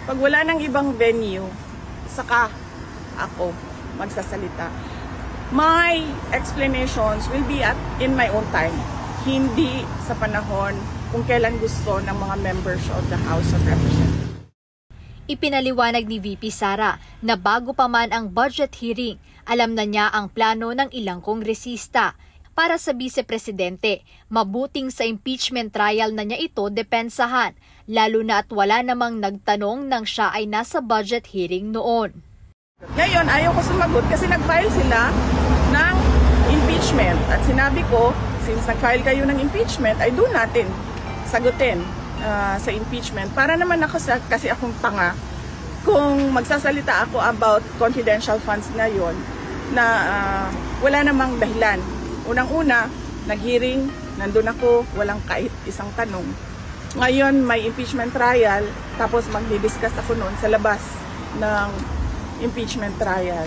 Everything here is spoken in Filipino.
Pag wala ng ibang venue, saka ako magsasalita. My explanations will be in my own time. Hindi sa panahon kung kailan gusto ng mga members of the House of Representatives. Ipinaliwanag ni VP Sara na bago pa man ang budget hearing, alam na niya ang plano ng ilang kongresista. Para sa Vice-Presidente, mabuting sa impeachment trial na niya ito depensahan, lalo na at wala namang nagtanong nang siya ay nasa budget hearing noon. Ngayon, ayaw ko sumagot kasi nag-file sila ng impeachment. At sinabi ko, since nag-file kayo ng impeachment, ay doon natin sagutin sa impeachment. Para naman ako kasi akong tanga kung magsasalita ako about confidential funds na yon na wala namang dahilan. Unang-una, nag-hearing, nandun ako, walang kahit isang tanong. Ngayon, may impeachment trial, tapos magdi-discuss ako noon sa labas ng impeachment trial.